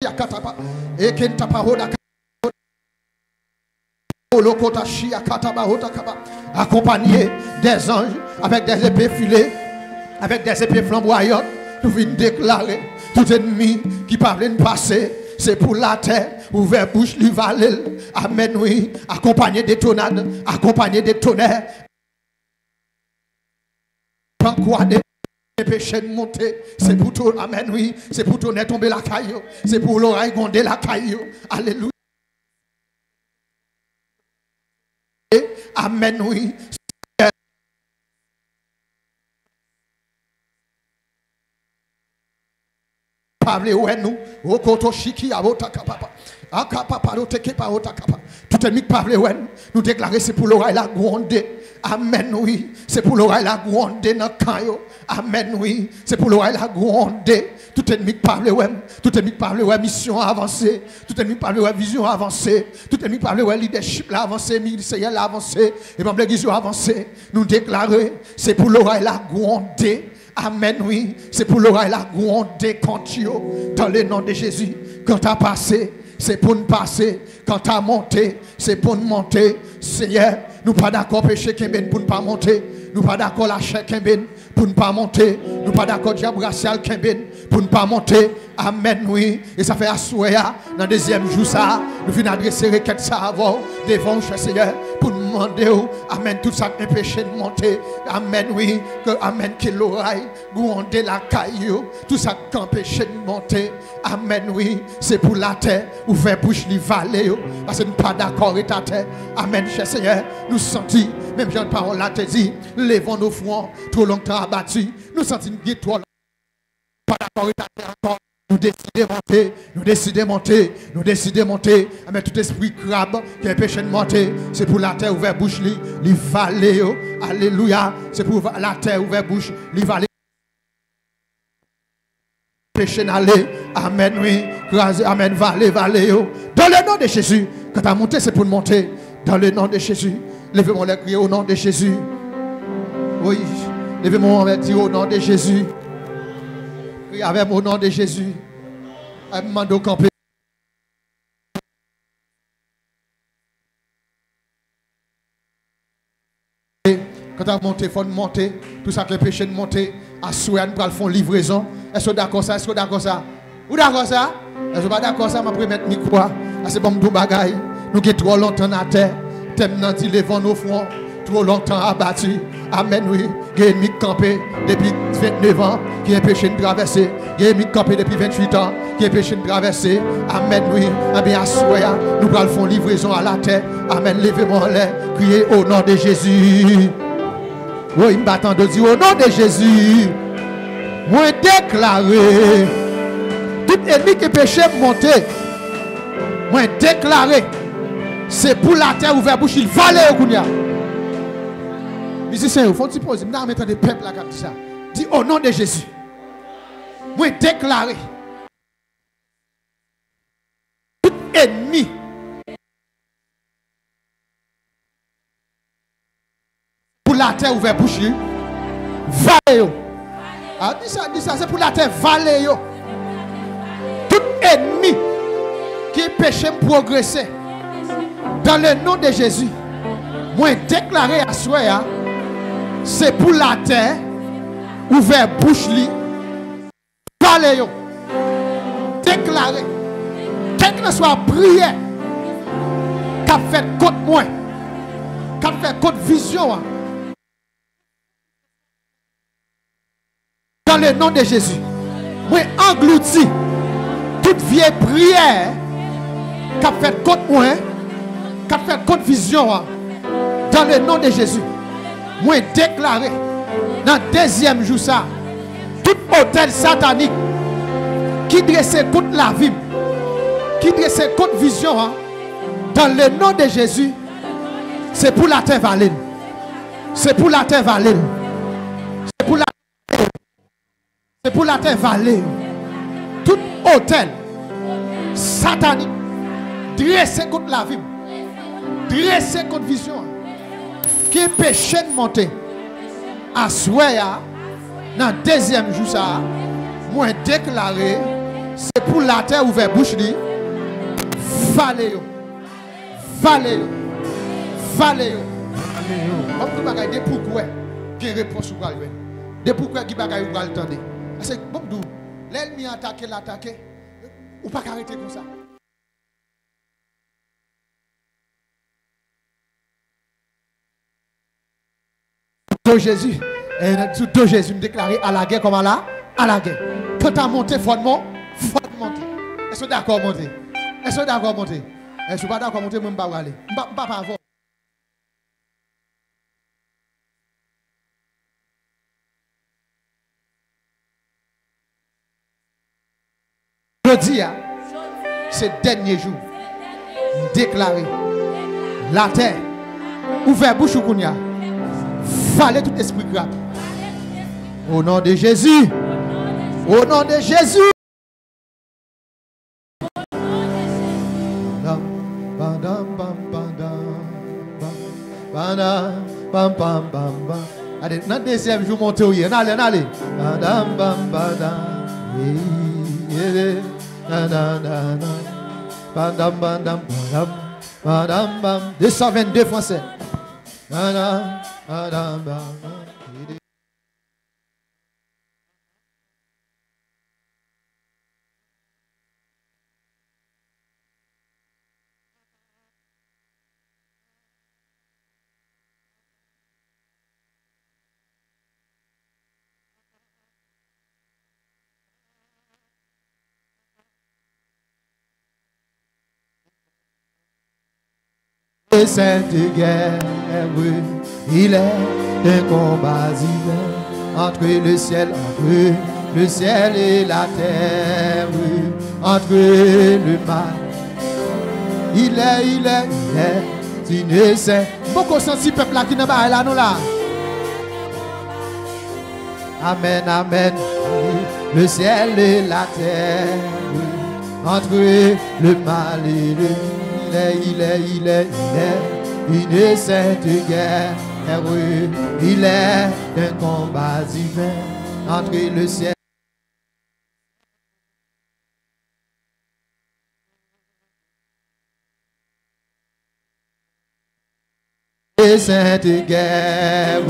shia kataba. Et kentapahoda. Accompagné des anges avec des épées filées, avec des épées flamboyantes, nous venons déclarer tout ennemi qui parle de passer, c'est pour la terre, ouvert bouche, lui valer. Amen, oui, accompagné des tornades, accompagné des tonnerres. Pas quoi des péchés de monter, c'est pour tout, amen, oui, c'est pour tonnerre tomber la caillou, c'est pour l'oreille gronder la caillou. Alléluia. Amen, oui. Parlez où nous? Au koto shiki abota kapapa. Akapapa do teke pa ota kapa. Tout ennemi parlez où nous déclarer c'est pour l'oreille la grande. Amen, oui. C'est pour l'oreille la grande dans kayo. Amen, oui. C'est pour l'oreille la grande. Tout ennemi parle ouais, tout ennemi parle ouais, mission avancée, tout ennemi parle ouais, vision avancée, tout ennemi parle ouais, leadership là avancé, ministériel là avancé, et même l'église avancé. Nous déclarer, c'est pour l'oreille la grande. Amen, oui, c'est pour l'oreille la grande cantio dans le nom de Jésus. Quand tu as passé, c'est pour nous passer. Quand tu as monté, c'est pour nous monter. Seigneur, nous pas d'accord péché Kemben pour ne pas monter. Nous pas d'accord lâcher Kemben pour ne pas monter. Nous pas d'accord diable racial Kemben pour ne pas monter. Amen, oui. Et ça fait assoya dans le deuxième jour ça. Nous venons adresser requête ça avant devant cher Seigneur pour nous demander. Amen, tout ça est péché de monter. Amen, oui. Que amen, que l'oreille gounder la caillou. Tout ça qui péché de monter. Amen, oui. C'est pour la terre. Ouvert bouche li vallée. Parce que nous pas d'accord avec ta terre. Amen, cher Seigneur. Nous sentons, même Jean de parole là te dit, levons nos fronts, trop longtemps abattus. Nous sentons une guide trop longtemps. Pas d'accord avec ta terre encore. Nous décidons de monter, nous décidons de monter, nous décidons de monter. Mais tout esprit crabe qui est péché de monter, c'est pour la terre ouverte bouche, li vallée. Alléluia. C'est pour la terre ouverte bouche, li vallée. Péché n'aller. Amen, oui. Amen, vallée. Dans le nom de Jésus, quand tu as monté, c'est pour monter. Dans le nom de Jésus. Levez-moi les crier au nom de Jésus. Oui. Levez-moi les dire au nom de Jésus. Avec mon nom de Jésus, je demande au camper. Quand tu as monté, il faut monter. Tout ça que le péché de monter, à souhait, nous allons faire livraison. Est-ce que d'accord ça? Est-ce que d'accord ça? Ou d'accord ça? Est-ce que pas d'accord ça? Je vais mettre micro. C'est bon, tout bagaille. Nous qui trop longtemps à terre. T'aimes dit levant nos fronts. Trop longtemps abattu. Amen, oui. Il y a ennemi campé depuis 29 ans qui est péché de traverser. Il y a ennemi campé depuis 28 ans qui est péché de traverser. Amen, oui. Eh bien, assoya, nous allons faire livraison à la terre. Amen, levez-moi en l'air. Criez au nom de Jésus. Oui, il m'attend de dire au nom de Jésus. Moi déclaré. Tout ennemi qui est péché monter. Moi déclaré. C'est pour la terre ouverte bouche, il va aller au Kounia. Musiciens, il faut que tu poses. Je vais mettre des peuples là comme ça. Dis au nom de Jésus. Moi déclaré. Tout ennemi. Pour la terre ouverte bouche, valéo. Ah, dis ça, c'est pour la terre valéo. Tout ennemi qui péché progresser. Dans le nom de Jésus, moi déclaré à soi, c'est pour la terre, ouvert bouche li, valéo, déclaré, quelle que soit prière, qu'a fait contre moi, qu'a fait contre vision, dans le nom de Jésus, moi englouti toute vieille prière, qu'a fait contre moi, qu'a fait contre vision, dans le nom de Jésus. Moi déclaré dans le deuxième jour ça, tout hôtel satanique qui dressait contre la vie, qui dressait contre vision, dans le nom de Jésus, c'est pour la terre valée. C'est pour la terre valée. C'est pour la terre valée. Tout hôtel satanique dressé contre la vie, dressé contre vision, qui est péché de monter. À souhait, dans le deuxième jour, ça, moi déclaré, C'est pour la terre ouverte bouche li. Fallait yo. Fallait yo. Fallait yo. Comme tout bagay de pourquoi qui réponse ou va le. De pourquoi qui bagay ou va le tendre. C'est bon dou. L'ennemi attaquer l'attaquer. Ou pas arrêter comme ça. De Jésus, de Jésus me déclarer à la guerre comme à la guerre. Quand tu as monté, faut monter. Est-ce que tu d'accord monter? Est-ce que tu d'accord monter? Je ne suis pas d'accord monter, je ne vais pas aller. Je ne vais pas avoir. Je dis, c'est le dernier jour, déclarer la terre, ouvert bouche ou kounya, fallait tout esprit grave. Au nom de Jésus, au nom de Jésus. Allez, dans le deuxième jour, montez au yen. Allez, allez. 222 français. Cette guerre, il est un combat divin entre le ciel et la terre, entre le mal. Il est, tu ne sais. Beaucoup senti peuple là qui n'est pas là, nous là. Amen, amen. Le ciel et la terre, entre le mal et le il est une sainte guerre, il est un combat divin entre le ciel et sainte guerre,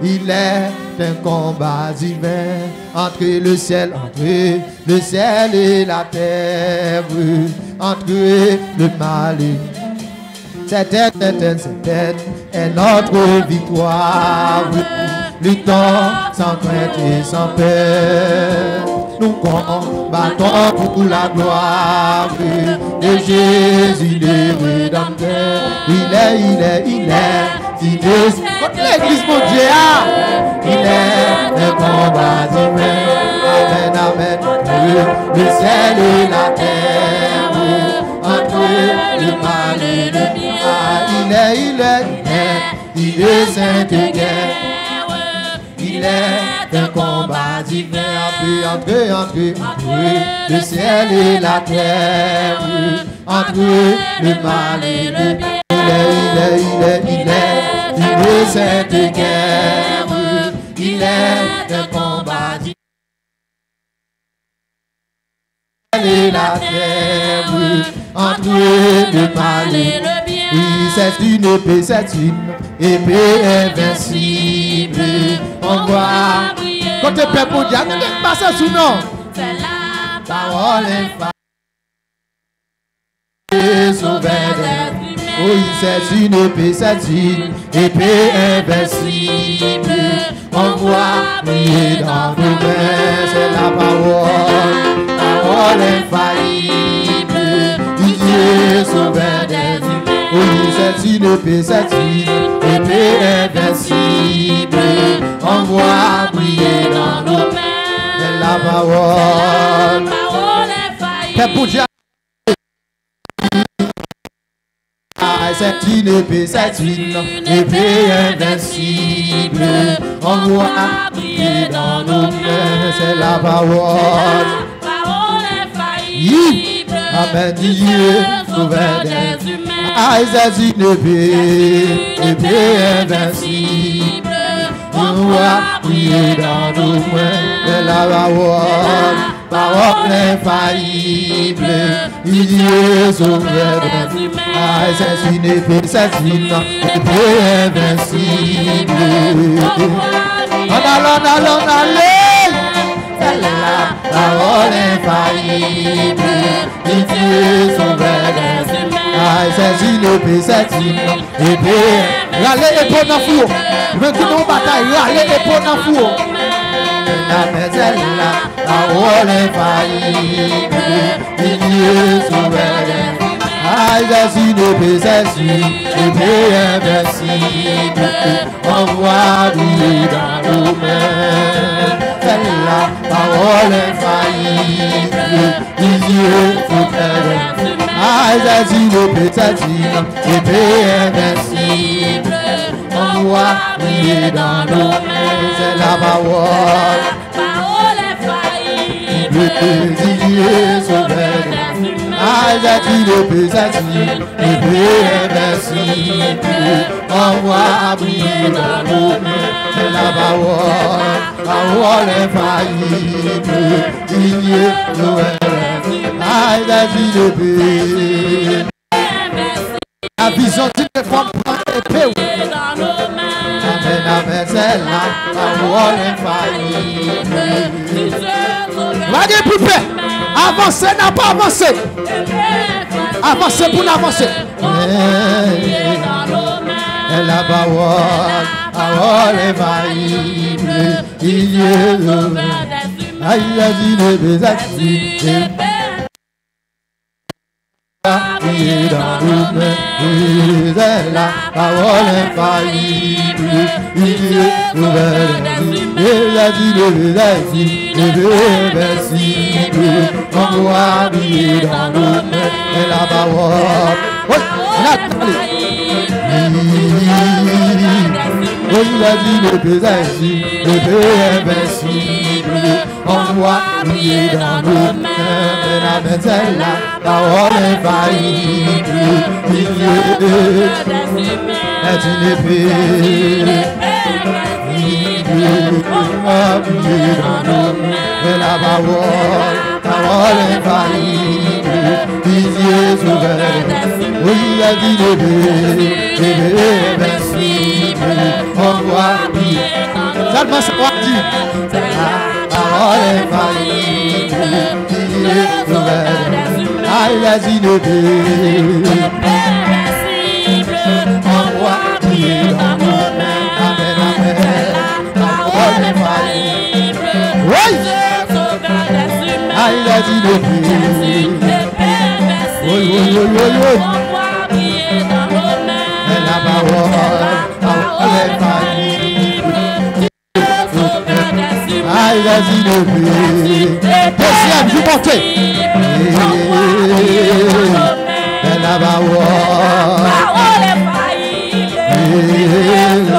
il est un combat divin entre le ciel et la terre, entre le mal et cette est notre victoire. Luttons sans crainte et sans peur. Nous combattons pour la gloire de Jésus le Rédempteur. Il est, contre l'église, mon Dieu, il est un combat divin. Amen, amen. Le ciel et la terre, entre le mal et le bien. Il est sainte guerre. Il est un combat divin entre le ciel et la terre, entre le mal et le bien. Il est cette guerre. Il est un combat divin et la terre, entre le mal et le bien. Oui, c'est une épée invincible. On voit quand tu peux pour dire, ne pas ça sous nom. C'est la parole infâme. Sauveur des humains. Oui, c'est une épée invincible. On voit briller dans nos mains. C'est la parole infaillible. Dieu sauveur des humains. Oui, c'est une épée invincible. On voit briller dans nos mains. C'est la parole infaillible. C'est une épée invincible. On voit briller dans nos mains. C'est la parole infaillible. Amen, Dieu, sauveur des humains. C'est une épée invincible. On voit briller dans nos mains. C'est la parole parole infaillible, il est sauveur des humains. C'est une épée, c'est une épée invincible. On allez, c'est la parole infaillible, il est sauveur des humains. C'est une épée, c'est une épée. Râlez épée dans le four. Maintenant, bataille, râlez épée dans le four. La parole infaillible, il est souverain. C'est une épée, c'est une épée invincible. On voit briller dans nos mains. C'est la parole infaillible, il est souverain. C'est une épée, c'est une épée invincible. On voit briller dans nos mains. C'est la parole infaillible, il est souverain. C'est une épée, c'est une épée invincible. On voit briller dans nos mains. C'est la parole infaillible, il est souverain. C'est une épée. La vision d'une femme prend épée. Amen, amen, c'est la parole infaillible. Voyez plus près. Avancez, n'a pas avancé. Avancez pour n'avancer. La parole infaillible. Il y a le aïe, il dans nos mains, c'est la parole infaillible, il est souverain, il a dit le invincible, on doit briller dans nos mains, c'est la parole, il a dit le invincible, on doit briller dans nos mains, c'est la parole infaillible, il est une épée, on va briller dans nos mains, c'est la parole infaillible, il est souverain, oui, il a dit l'épée invincible, on va briller dans nos mains, seulement ça va dire, la parole infaillible, il est souverain. Il a dit le on voit prier dans nos mains. Amen, amen. La parole infaillible. Oui. Il a dit le oui, oui, oui, oui. On voit prier dans nos mains. La parole infaillible. Il a dit le deuxième, vous montez. La parole infaillible,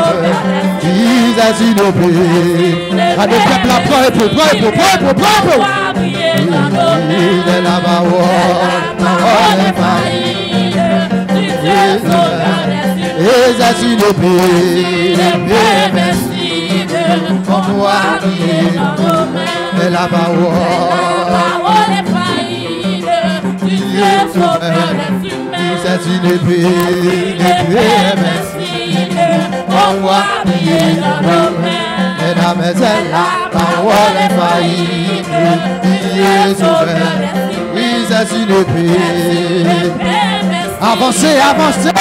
il a dit le prix. À des peuples à prendre pour la parole infaillible, il a dit le prix. On voit briller dans nos mains, la parole infaillible, il est souverain, c'est une épée invincible, on voit briller dans nos mains, mesdames, c'est la parole infaillible, il est souverain, oui, c'est une épée. Avancez, avancez,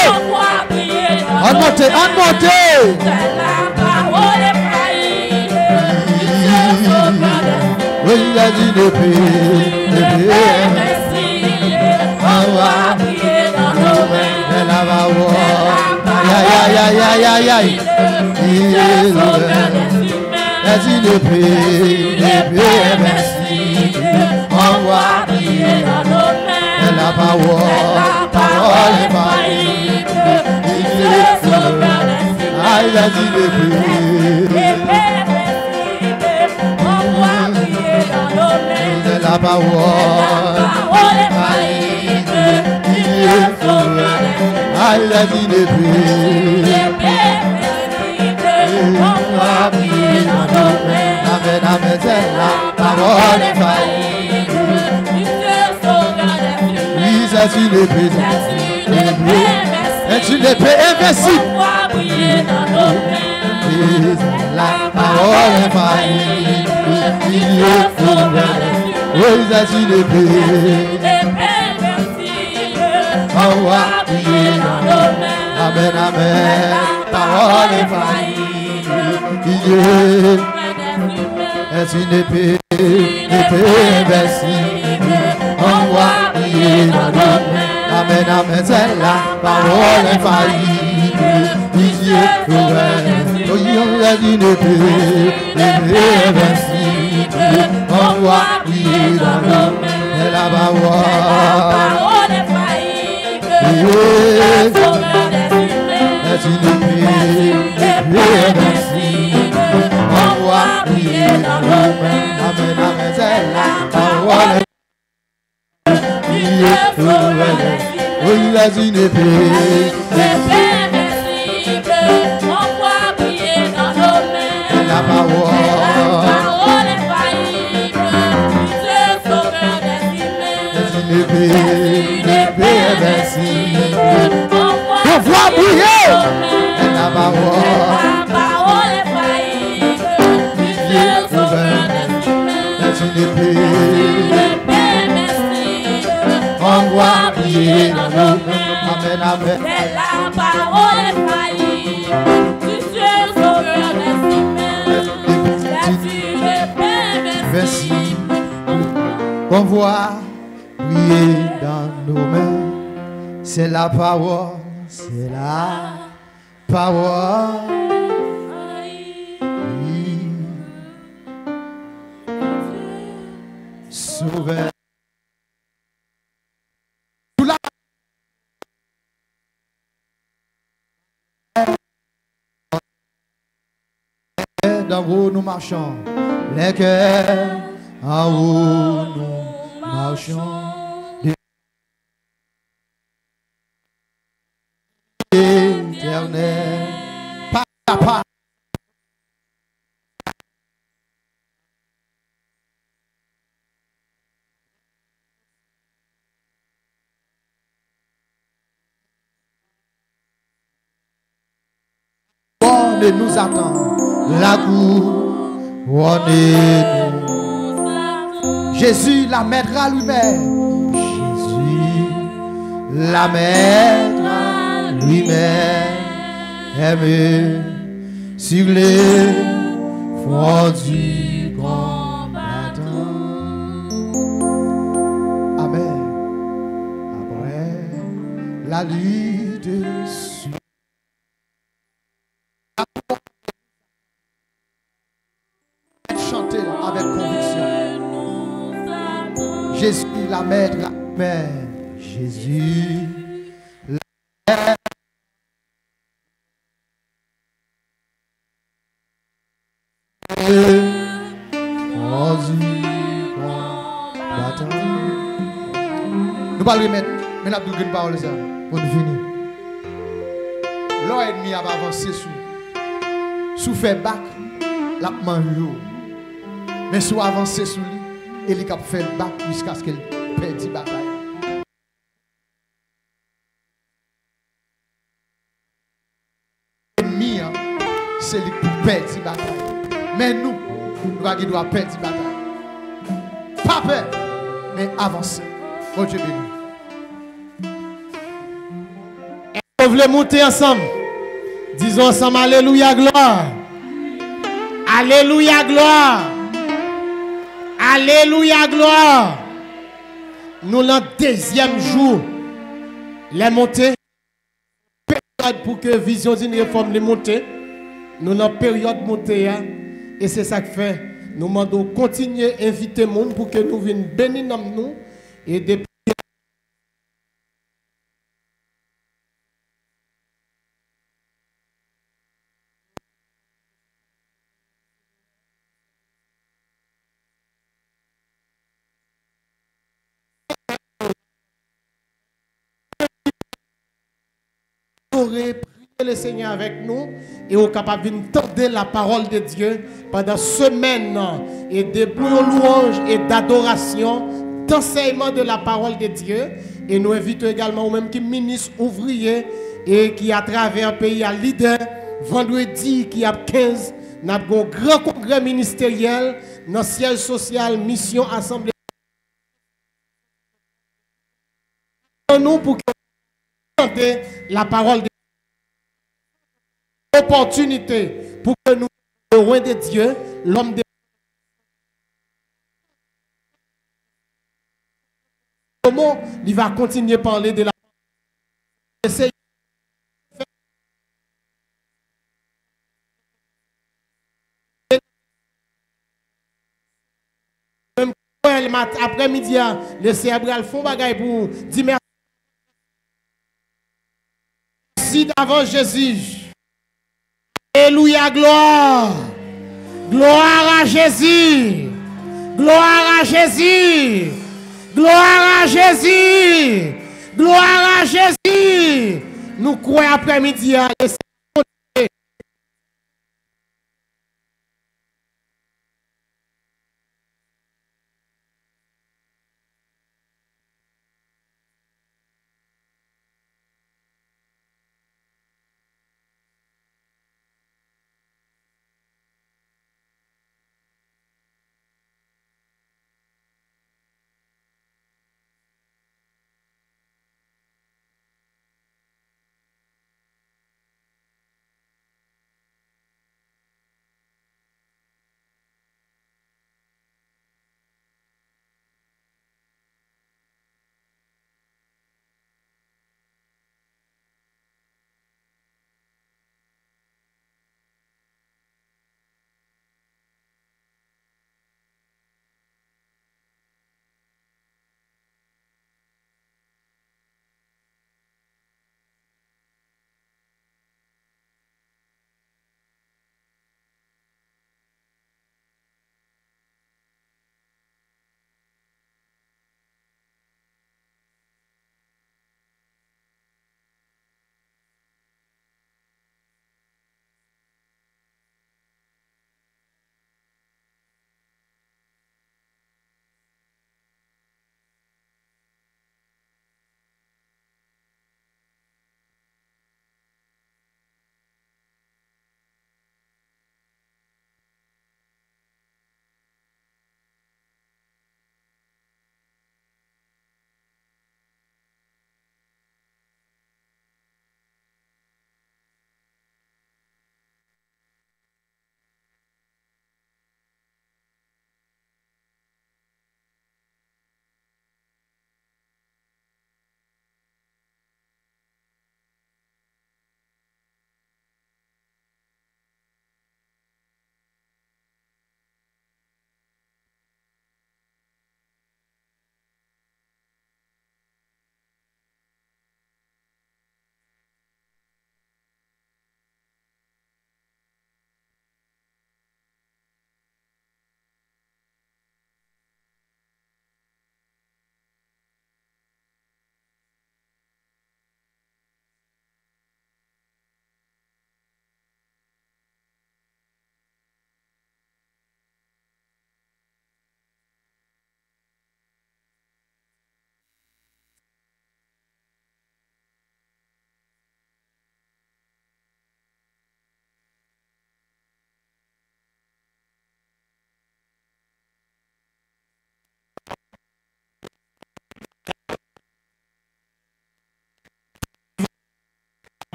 on monte, c'est la parole infaillible. Oui, il a dit l'épée on va prier dans nos mains, la parole, aïe, aïe, aïe, aïe, il est souverain, il a dit l'épée invincible, on va prier dans nos mains, la parole infaillible, il est souverain, il a dit l'épée. La parole infaillible, il est souverain, il a dit l'épée, on va briller dans nos mains, amen, amen, c'est la parole infaillible. c'est une épée. C'est une épée invincible. La parole est faillie. Il est fort. Oui, c'est une épée. Envoie prier dans nos mains. Amen, amen. Parole est faillie. Il est une épée. Invincible. Envoie prier dans nos mains. Amen, amen, c'est la parole infaillible. Dieu souverain, oh, il y a une épée invincible. Envoie prier dans nos mains. C'est la parole infaillible. C'est une épée invincible. Envoie prier dans nos mains. Amen, amen, c'est la parole. Il est souverain. Oui, il a une épée. Invincible. Envoie prier dans nos mains. La parole infaillible. Dieu sauveur des humains. C'est une épée invincible. Envoie prier. La parole infaillible. Dieu sauveur des humains. C'est une épée. Envoie prier dans nos mains. Amen, amen. C'est la parole infaillible. Du Dieu sauveur des humains. C'est une épée invincible. Envoie prier dans nos mains. C'est la parole. C'est la parole. Sauveur. En haut nous marchons, les cœurs en haut nous marchons. Éternel, pas à pas. On nous attend. La couronne. Jésus la mettra lui-même. Jésus la mettra lui-même. Sur les fronts du combattant. Amen. Après la lutte sur chanter avec conviction. Jésus la maître, la mère. Jésus la mère. Nous allons remettre, mais nous avons une parole pour nous finir. L'heure et demie a avancé sous fait bac, la mange. Mais soit avancé sous lui, et il a fait le bac jusqu'à ce qu'il perde la bataille. L'ennemi, c'est lui qui perd la bataille. Mais nous devons perdre la bataille. Pas peur, mais avancer. Oh Dieu béni. On veut monter ensemble. Disons ensemble, Alléluia, gloire. Alléluia, gloire. Alléluia, gloire. Nous, le deuxième jour, les montées, période pour que Vision d'une réforme les montées, nous, dans la période montée, et c'est ça que fait. Nous demandons continuer à inviter les gens pour que nous venions bénir nous et des prier le Seigneur avec nous et on est capable d'entendre la parole de Dieu pendant semaine et de louange et d'adoration, d'enseignement de la parole de Dieu Et nous invitons également aux mêmes qui ministres ouvriers et qui à travers un pays à leader. Vendredi qui a 15, nous avons un grand congrès ministériel dans le siège social, mission, assemblée. Nous pour chanter la parole de l'opportunité pour que nous, le roi de Dieu, l'homme de comment il va continuer à parler de la après-midi, le cérébral font bagaille pour dire merci d'avant Jésus. Alléluia, gloire. Gloire à Jésus. Gloire à Jésus. Gloire à Jésus. Gloire à Jésus. Nous croyons après-midi.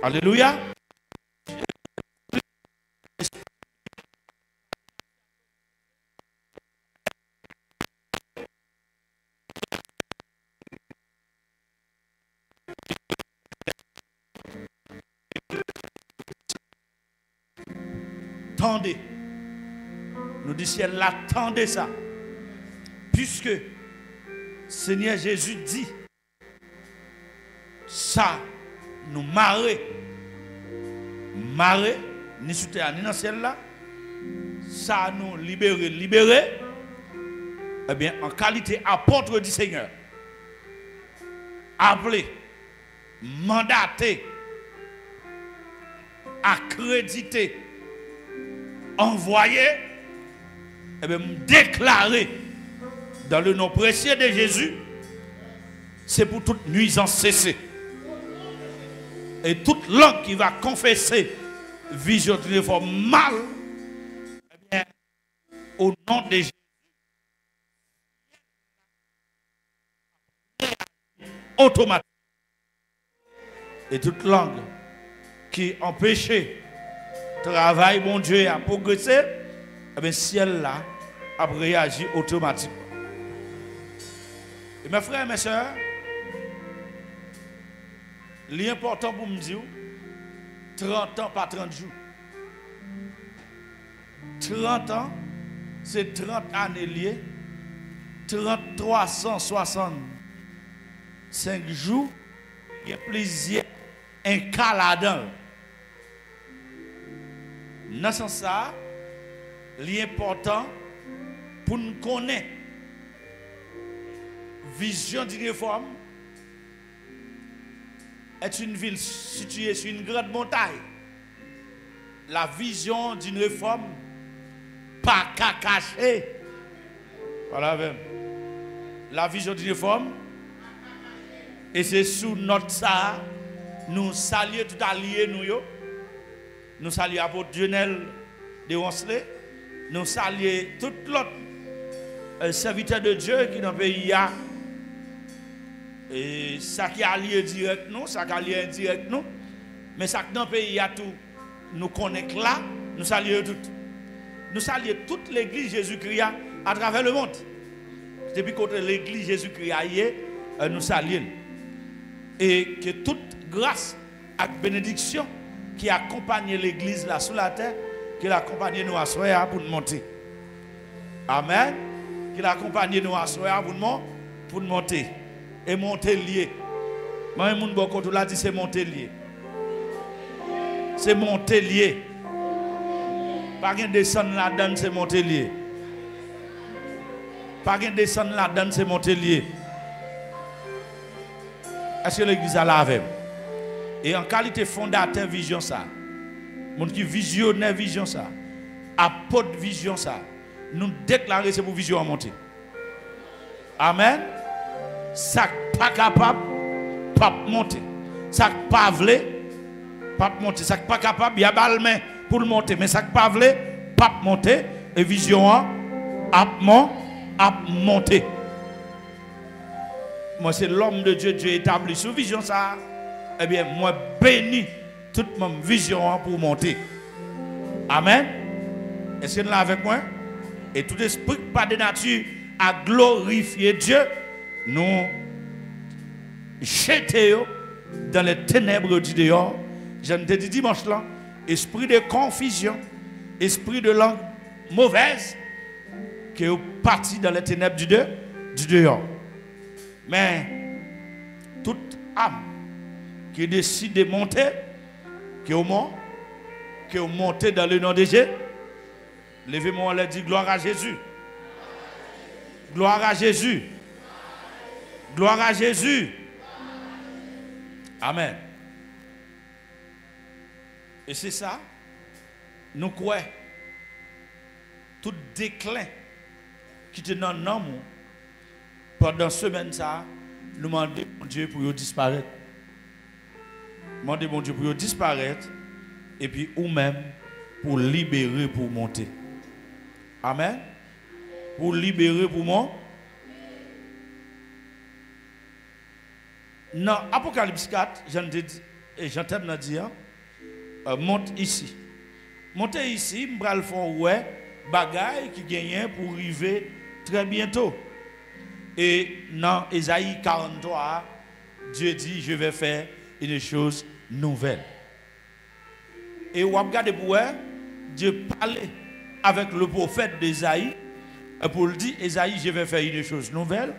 Alléluia. Tendez. Nous disons ciel là, tendez ça. Puisque Seigneur Jésus dit, ça nous marrer, ni sous terre, ni dans le ciel là, ça nous libérer, eh bien, en qualité apôtre du Seigneur, appelé, mandaté, accrédité, envoyé, eh bien, déclarer dans le nom précieux de Jésus, c'est pour toute nuisance cesser. Et toute langue qui va confesser vision de réforme mal, eh bien, au nom de Jésus, automatique. Et toute langue qui empêchait travail, mon Dieu, à progresser, eh bien, ciel là a réagi automatiquement. Et mes frères et mes soeurs, l'important pour me dire, 30 ans, pas 30 jours. 30 ans, c'est 30 années liées, 365 jours, il y a plaisir, un cas là-dedans. Dans ce sens, l'important pour nous connaître vision d'une réforme est une ville située sur une grande montagne. La vision d'une réforme pas qu'à cacher. Voilà même. La vision d'une réforme, et c'est sous notre ça, nous saluons tout allié nous saluons l'apôtre Dionel de Roncelet, nous saluons tout l'autre serviteur de Dieu qui dans le pays a. Et ça qui est allié direct nous, ça qui est allié indirect nous, mais ça qui dans le pays a tout, nous connaissons là, nous saluons tout. Nous saluons toute l'église Jésus-Christ à travers le monde. Depuis que l'église Jésus-Christ a nous saluons. Et que toute grâce et bénédiction qui accompagne l'église là sous la terre, qu'il accompagne nous à soir pour nous monter. Amen. Qu'il accompagne nous à soir pour nous monter. Et monter lié. Moi, mon beaucoup tout là dit c'est monter lié. C'est monter lié. Pas qu'un descendre là-dedans, c'est monter lié. Pas qu'un descendre là-dedans, c'est monter lié. Est-ce que l'église a lavé? Et en qualité fondateur vision ça, mon qui visionnaire vision ça, apôtre vision ça, nous déclarer c'est pour vision à monter. Amen. Ça pas capable, pas monter. Ça pas voulu, pas monter. Ça pas capable, il y a balle main pour le monter, mais ça pas voulu, pas monter. Et vision a monter. Moi c'est l'homme de Dieu, Dieu établi sous vision ça. Eh bien, moi bénis toute ma vision pour monter. Amen. Est-ce que vous êtes là avec moi? Et tout esprit pas de nature à glorifier Dieu, nous jetons dans les ténèbres du dehors. Je te dis dimanche là, esprit de confusion, esprit de langue mauvaise, qui est parti dans les ténèbres du dehors. Mais toute âme qui décide de monter, qui est au monde, qui est monté dans le nom de Jésus, levez-moi, on leur dit gloire à Jésus. Gloire à Jésus. Gloire à Jésus. Amen. Et c'est ça, nous croyons, tout déclin qui était dans l'amour, pendant semaine ça, nous demandons mon Dieu pour disparaître. Demandez mon Dieu pour disparaître et puis ou même pour libérer pour monter. Amen. Pour libérer pour moi. Dans Apocalypse 4, j'entends dire, monte ici. Montez ici, je vais faire ouais, bagaille qui gagne pour arriver très bientôt. Et dans Ésaïe 43, Dieu dit, je vais faire une chose nouvelle. Et vous regardez pour Dieu parlait avec le prophète d'Ésaïe pour lui dire, Ésaïe, je vais faire une chose nouvelle.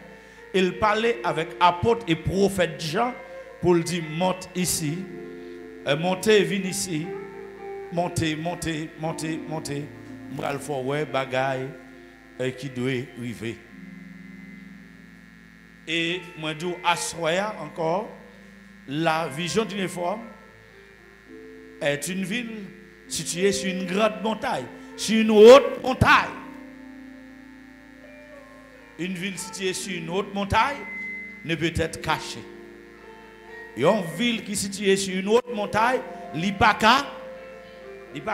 Il parlait avec apôtre et prophète Jean pour lui dire, monte ici, montez, viens ici, montez, montez, montez, montez, je vais faire ouais, bagaille qui doit arriver. Et moi, je dis, à encore, la vision d'une réforme est une ville située sur une grande montagne, sur une haute montagne. Une ville située sur une haute montagne ne peut être cachée. Une ville qui est située sur une haute montagne, il n'y a pas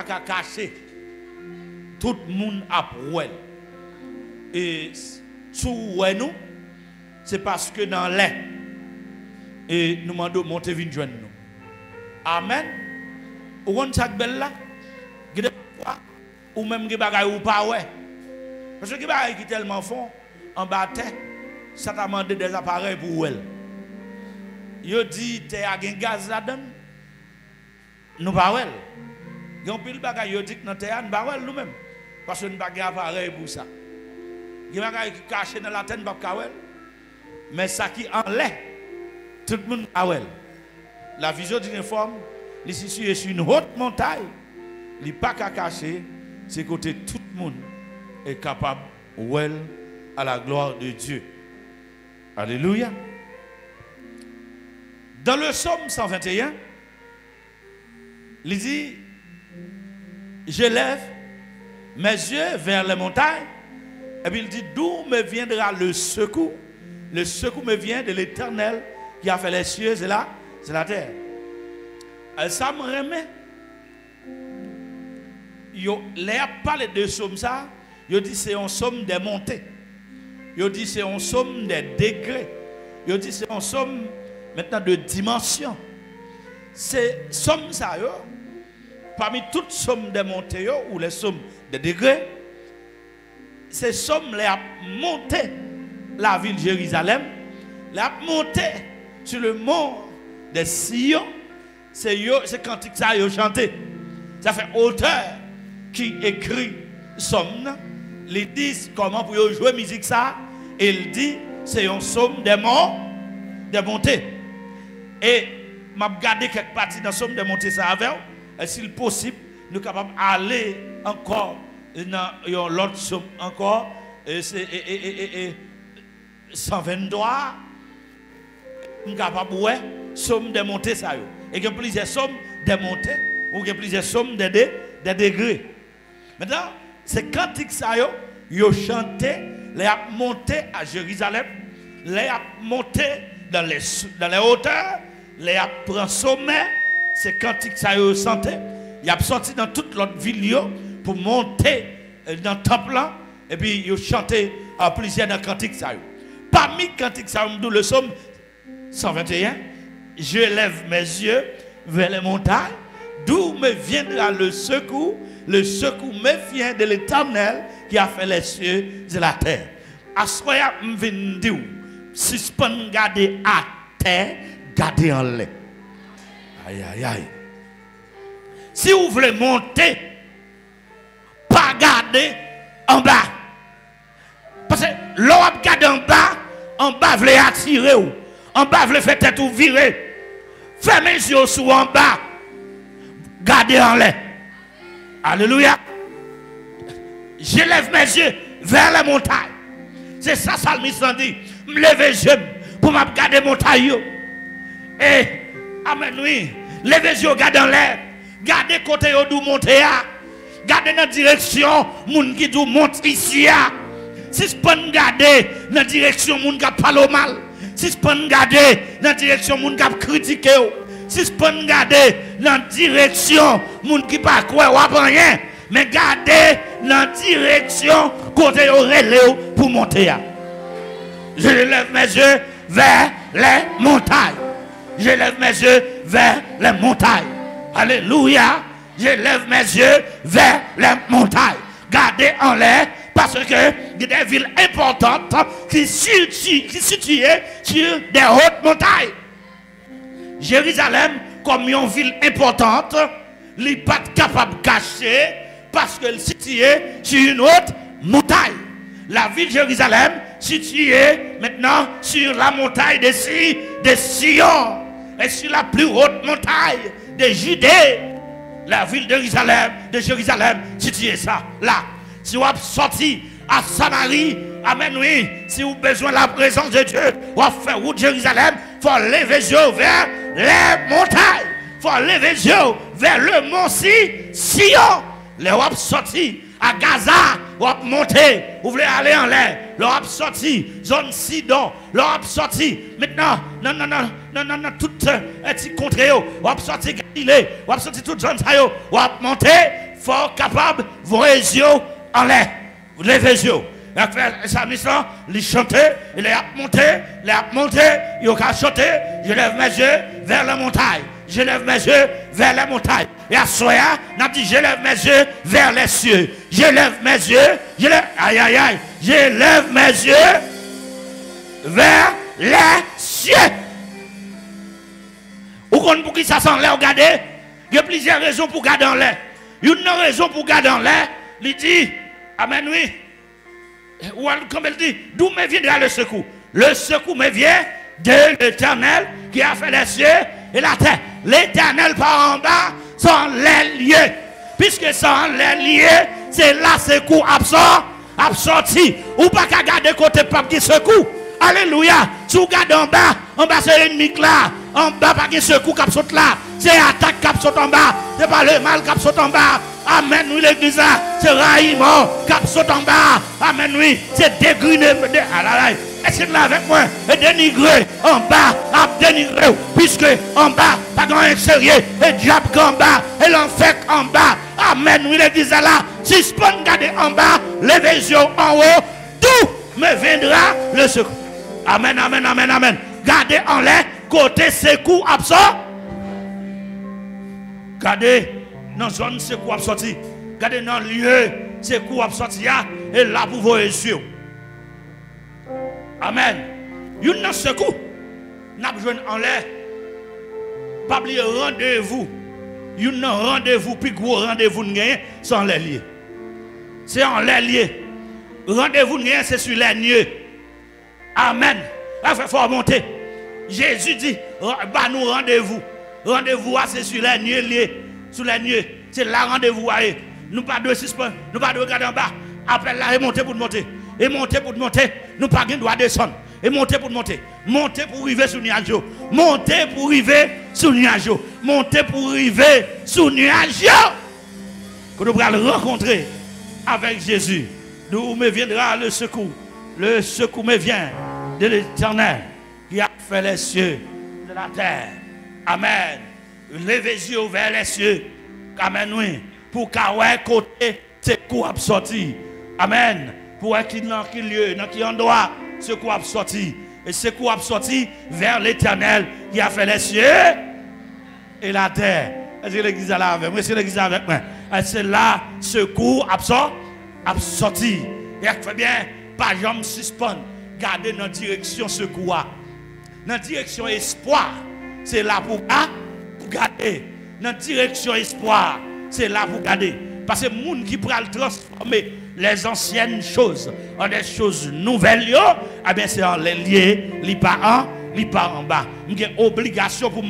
qu'à cacher. Tout le monde a pour elle. Et sous nous, c'est parce que dans l'air, et nous demandons de monter vite joindre nous. Amen. Ou on chaque belle là, ou même des bagages ou pas ouais. Parce que les bagages qui tellement font en bas terre, ça t'a demandé des appareils pour elle. Yo dit t'es à gaz là-dedans. Nous pas ouais. Yon pile bagage yo dit que dans terre nous pas ouais nous même parce que nous pas appareil pour ça. Il y a des bagages qui cachent dans la terre pas ouais. Mais ça qui en l'air, tout le monde a ouais. La vision d'une forme, les situé sur une haute montagne, il n'est pas qu'à cacher, c'est côté tout le monde est capable well à la gloire de Dieu. Alléluia. Dans le psaume 121, il dit, je lève mes yeux vers les montagnes, et puis il dit, d'où me viendra le secours? Le secours me vient de l'Éternel qui a fait les cieux et la terre. Ça me remet. Les a parlé de somme ça. Yo dit c'est un somme des montées. Yo dit c'est un somme des degrés. Yo dit c'est un somme maintenant de dimension. C'est somme ça yo. Parmi toutes sommes des montées yo, ou les sommes des degrés, ces sommes les a monté la ville de Jérusalem, les a monté sur le mont des Sion. C'est cantique ça yo chanté. Ça fait auteur qui écrit somme. Il dit comment pour jouer musique ça. Et il dit c'est un somme des monts, des montées. Et m'a regardé quelques parties dans somme des montées ça avec. Et s'il possible, nous sommes capables d'aller encore dans l'autre somme encore. Et c'est 123. Nous sommes capables de somme des montées ça yo. Et il y a plusieurs sommes des montées ou il y a plusieurs sommes des degrés. Maintenant, c'est cantique ça yo chanté, les a monté à Jérusalem, les a monté dans les hauteurs, les a pris sommet, c'est cantique ça yo chanté, il a sorti dans toute l'autre ville pour monter dans le temple là, et puis il a chanté à plusieurs dans cantique ça yo. Parmi cantique ça yo, le psaume 121, je lève mes yeux vers les montagnes, d'où me viendra le secours. Le secours me vient de l'Éternel qui a fait les cieux et la terre. Assoya m'vindou, si je peux garder à terre, garder en l'air. Aïe aïe aïe. Si vous voulez monter, pas garder en bas. Parce que l'eau a gardé en bas vous voulez attirer ou. En bas, vous faites tête ou virer. Fermez les yeux sous en bas. Gardez en l'air. Alléluia. Je lève mes yeux vers les montagnes. C'est ça, Salmiste dit. Me lever les yeux pour me garder les montagnes. Et, amen, oui. Levez les yeux, gardez en l'air. Gardez côté d'où monter. Gardez dans la direction, moun qui d'où monte ici. Si je peux garder dans la direction, moun qui parle mal. Si je peux regarder dans la direction moun qui critiqué, si je peux regarder dans la direction moun qui pas quoi ou rien, mais garder dans la direction côté relais pour monter. Je lève mes yeux vers les montagnes. Je lève mes yeux vers les montagnes. Alléluia. Je lève mes yeux vers les montagnes. Gardez en l'air. Parce que il y a des villes importantes qui sont situées sur des hautes montagnes. Jérusalem, comme une ville importante, elle n'est pas capable de cacher parce qu'elle est située sur une haute montagne. La ville de Jérusalem, située maintenant sur la montagne de Sion et sur la plus haute montagne de Judée. La ville de Jérusalem, située ça, là. Si vous avez sorti à Samarie, amen, oui. Si vous avez besoin de la présence de Dieu, vous avez fait route de Jérusalem, il faut lever les yeux vers les montagnes. Il faut lever les yeux vers le mont Sion. Les vous avez sorti À Gaza, vous montez, vous voulez aller en l'air. L'Europe sorti, zone Sidon, l'Europe sorti. Maintenant, non, tout est contre eux. Vous sorti Galilée, vous sorti toute zone ça yo. Vous monter, fort capable, vos yeux en l'air. Vous levez les yeux. Ça il chantait, il a monté, il a chanté, je lève mes yeux vers la montagne. Je lève mes yeux vers la montagne. Et à Soya, on a dit, je lève mes yeux vers les cieux. Je lève mes yeux, je lève mes yeux vers les cieux. Ou qu'on pour qui ça s'en l'air, regardez, il y a plusieurs raisons pour garder en l'air. Une raison pour garder en l'air, il dit, amen, oui. Ou comme elle dit, d'où me viendra le secours? Le secours me vient de l'Éternel qui a fait les cieux et la terre. L'Éternel par en bas sont les lieux. Puisque sont les lieux, c'est là secours absorti. Ou pas qu'à garder côté pape qui secoue. Alléluia. Si vous regardez en bas c'est ennemi là. En bas, pas de secours qui saute là. C'est attaque qui saute en bas. C'est pas le mal qui saute en bas. Amen, oui, l'église là. C'est raillement qui saute en bas. Amen, oui. C'est dégriner. Est-ce que là avec moi? Et dénigrer en bas, à dénigrer. Puisque en bas, pas grand sérieux. Et diable en bas. Et l'enfer en bas. Amen, oui, l'église là. Si je peux regarder en bas, levez les yeux en haut. Tout me viendra le secours. Amen, amen, amen, amen. Gardez en l'air, côté secours absort. Gardez dans la zone secours absorti. Gardez dans le lieu secours absorti. Et là pour vos yeux. Amen. Vous avez secours. Nous avons besoin en l'air. Pas oublier rendez-vous. Vous avez rendez-vous, puis gros rendez-vous sans les liés. C'est en les liés. Rendez-vous c'est sur les lieux. Amen. Il faut monter. Jésus dit, bah nous rendez-vous. Rendez-vous c'est sur les lieux liés. Sur les lieux. C'est là rendez-vous. Nous pas de suspens. Nous pas de regarder en bas. Appelle là et monter pour monter. Et monter pour monter. Nous pas de droit descendre. Et monter pour monter. Monter pour arriver sur le nuage. Monter pour arriver sur le nuage. Monter pour arriver sur le nuage. Que nous allons rencontrer avec Jésus. D'où me viendra le secours. Le secours me vient de l'Éternel qui a fait les cieux de la terre. Amen. Levez les yeux vers les cieux. Amen, oui. Pour qu'à côté, secours a sorti. Amen. Pour qu'il dans quel lieu, dans quel endroit, secours a sorti. Et secours a sorti vers l'Éternel qui a fait les cieux et la terre. Est-ce que l'église est là avec moi? Est-ce que l'église est avec moi? C'est là, secours a sorti. Et il faut bien, pas jamais suspendre. Garder dans la direction secours. Dans la direction espoir, c'est là pour garder. Dans la direction espoir, c'est là pour garder. Parce que les gens qui pourraient transformer les anciennes choses en des choses nouvelles, eh bien c'est en les lier, li pas en bas. J'ai une obligation pour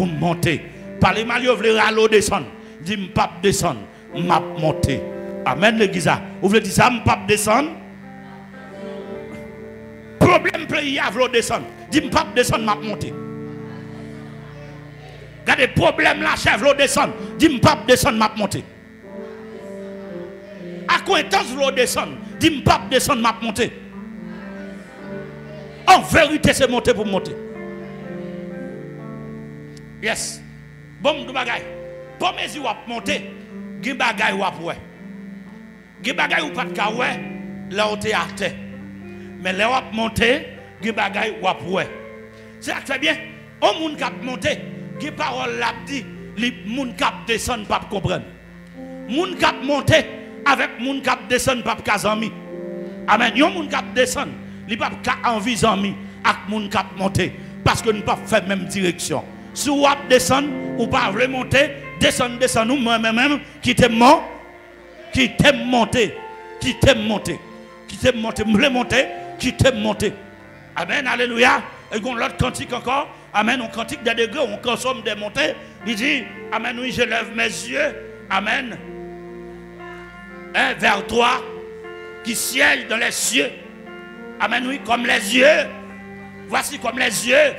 monter. Par les mal, vous voulez râler descendre. Dis m'pas descendre, m'a monter. Amen l'église. Vous voulez dire ça, m'pas descendre? Problème pays à vouloir descendre. Dis m'pas descendre, m'a monter. Regardez problème là, chef vouloir descendre. Dis m'pas descendre, m'a monter. Accointance vouloir descendre. Dis m'pas descendre, m'a monter. En vérité, c'est monter pour monter. Yes. Bon, du bagay. Bon, mais si vous monter, vous bagay ou après. Vous bagay ou pas de kawé, là où tu es à terre. Mais là où vous montez, vous bagay ou après. C'est ça que fait bien. Au monde qui a monté, qui parole l'a dit, les gens qui descendent pas comprendre. Les gens qui monté avec les gens qui descendent pas kazami. Amen. Les gens qui descendent, ils pas envie d'amis avec les gens qui monté parce que nous pas faire même direction. Si vous descendez, ou pas voulez monter, descendre, nous, moi-même, qui t'aime monter, qui t'aime monter, vous voulez monter, qui t'aime monter. Amen, alléluia. Et on l'autre cantique encore, amen, on cantique des degrés, on consomme des montées. Il dit, amen, oui, je lève mes yeux, amen, vers toi, qui siège dans les cieux. Amen, oui, comme les yeux, voici comme les yeux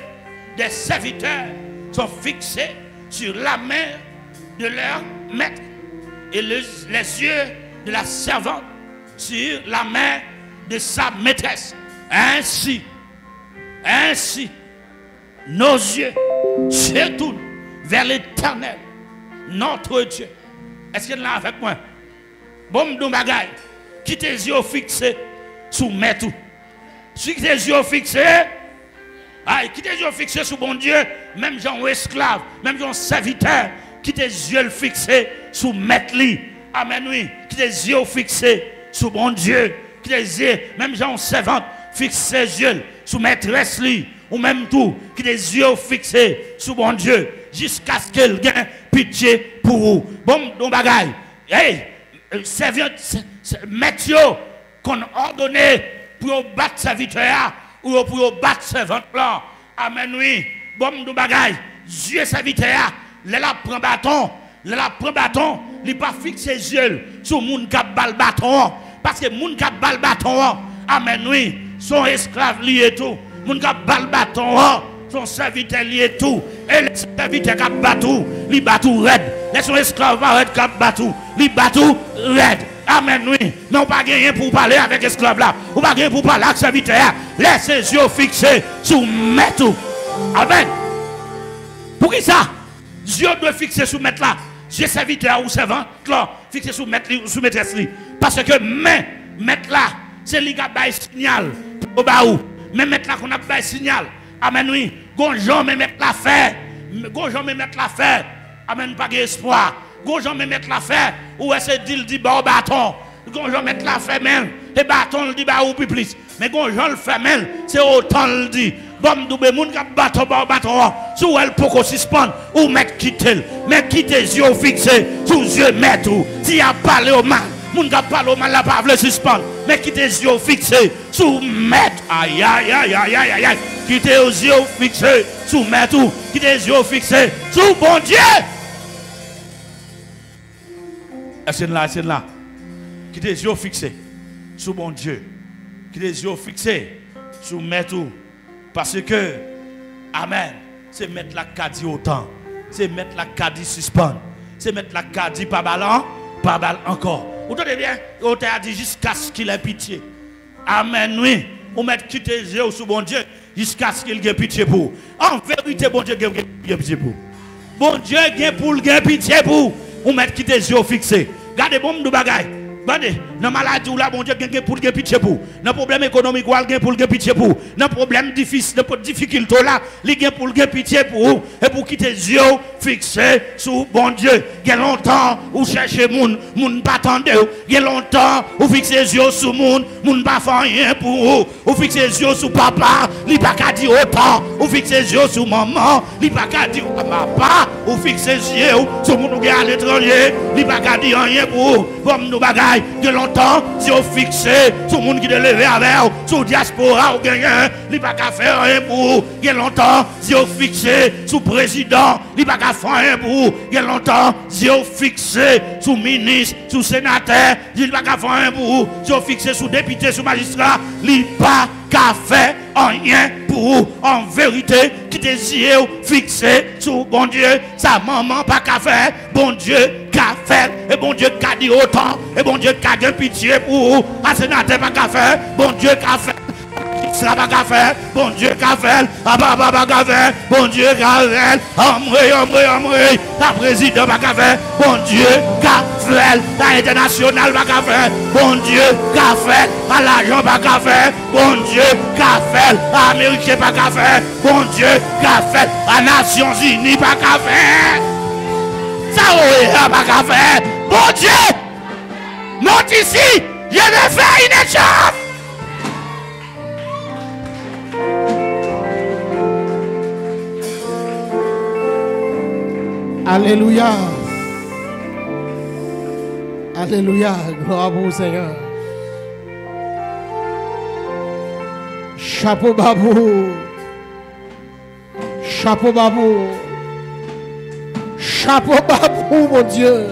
des serviteurs sont fixés sur la main de leur maître. Et les yeux de la servante sur la main de sa maîtresse. Ainsi, nos yeux se tournent vers l'Éternel, notre Dieu. Est-ce qu'il est là avec moi? Bon, m'dou bagay, qui tes yeux fixés sous mes tout. Si tes yeux fixés, qui tes yeux fixés sur bon Dieu, même gens esclaves, même gens serviteurs, qui tes yeux fixés sous maître li. Amen, oui. Qui tes yeux fixés sous bon Dieu, qui tes yeux, même gens servantes, fixés ses yeux sous maîtresse li, ou même tout, qui tes yeux fixés sous bon Dieu, jusqu'à ce qu'elle gagne pitié pour vous. Bon, don bagay, hey, maître qu'on ordonné pour battre serviteur ou pour battre servante là. Amen, oui. Bon, don bagay, Dieu serviteur, là prend bâton, il pas fixer ses yeux sur moun qui bal bâton, parce que moun qui bal bâton, amen, oui, son esclave lié tout, moun qui bal bâton, son serviteur lié tout, et les serviteurs qui battent, li battent red, les son esclave red qui battent, li battent red. Amen, oui. Mais on pas gagner pour parler avec esclave là, on pas gagner pour parler avec serviteur, laisse ses yeux fixés sur maître. Amen. Pour qui ça? Dieu doit fixer sous maître là. Dieu serviteur ou servant là, fixer sous maître ou sous maîtresse li. Parce que maître là, c'est lui qui a bail signal pour baou. Mais maître là qu'on a bail signal. Amen, oui. Gonjon me mettre la faire. Gonjon me mettre la faire. Amen, pas d'espoir. Gonjon me mettre la faire. Ou est-ce qu'il dit bon bâton. Gonjon mettre la faire même. Et bâton le dit bah ou plus. Mais gonjon le fait même, c'est autant le dit. Bon, double moun qui bâton bâton. Sous elle pour qu'on suspende ou mettre quitter. Mais quitter yeux fixés sous yeux mettre. Si a parlé au mal. Moun qui parle au mal la pas le suspendre. Mais quitter yeux fixés sous mettre. Aïe aïe aïe aïe aïe aïe. Quitter les yeux fixés sous mettre. Quitter les yeux fixés sous bon Dieu. Est-ce là? Quitter les yeux fixés sous bon Dieu. Quitter les yeux fixés sous mettre. Parce que, amen, c'est mettre la cadi autant. C'est mettre la cadi suspendre. C'est mettre la cadi pas balan, pas bal encore. Vous entendez bien? On t'a dit jusqu'à ce qu'il ait pitié. Amen, oui. On met quitter les yeux sous bon Dieu jusqu'à ce qu'il ait pitié pour. En vérité, bon Dieu a pitié pour. Bon Dieu a pour pitié pour. On met quitter les yeux fixés. Regardez bon de bagaille. Regardez, dans la maladie où la bon Dieu a pour le pitié pour. Dans le problème économique où il a pour le pitié pour. Dans le problème difficile, dans la difficulté là, il a pour le pitié pour. Et pour quitter les yeux fixés sous bon Dieu. Il y a longtemps où cherchez moun pas attendre. Il y a longtemps où fixez les yeux sous moun pas faire rien pour vous. Où fixez les yeux sous papa, il pas qu'à dire autant. Où fixez les yeux sous maman, il pas qu'à dire papa. Où fixez les yeux sous moun qui est à l'étranger, il pas qu'à dire rien pour vous. Comme nous bagaille. De longtemps, si on fixe sur le monde qui est levé avec, sur diaspora ou gagnant, il n'y a pas qu'à faire rien pour. Il y a longtemps, si on fixe sur le président, il n'y a pas qu'à faire rien pour. Il y a longtemps, si on fixe sur le ministre, sur le sénateur, il n'y a pas qu'à faire rien pour. Si on fixe sur le député, sur le magistrat, il n'y a pas qu'à faire rien pour. En vérité, qui désire fixer sur bon Dieu, sa maman pas qu'à faire, bon Dieu qu'a fait, et bon Dieu qu'a dit autant, et bon Dieu qu'a de pitié pour, un sénateur pas qu'à faire, bon Dieu qu'a fait. Ça va qu'à faire, bon Dieu qu'a fait, papa qu'a fait, bon Dieu qu'a fait, omri, la président va qu'à faire, bon Dieu qu'a fait, la internationale va qu'à faire, bon Dieu qu'a fait, à l'argent va qu'à faire, bon Dieu qu'a fait, à l'Amérique va qu'à faire, bon Dieu qu'a fait, à Nations Unies va qu'à faire, ça va qu'à faire, bon Dieu, monte ici, je vais faire une échappe. Alléluia. Alléluia. Gloire au Seigneur. Chapeau babou. Chapeau babou. Chapeau babou, mon Dieu.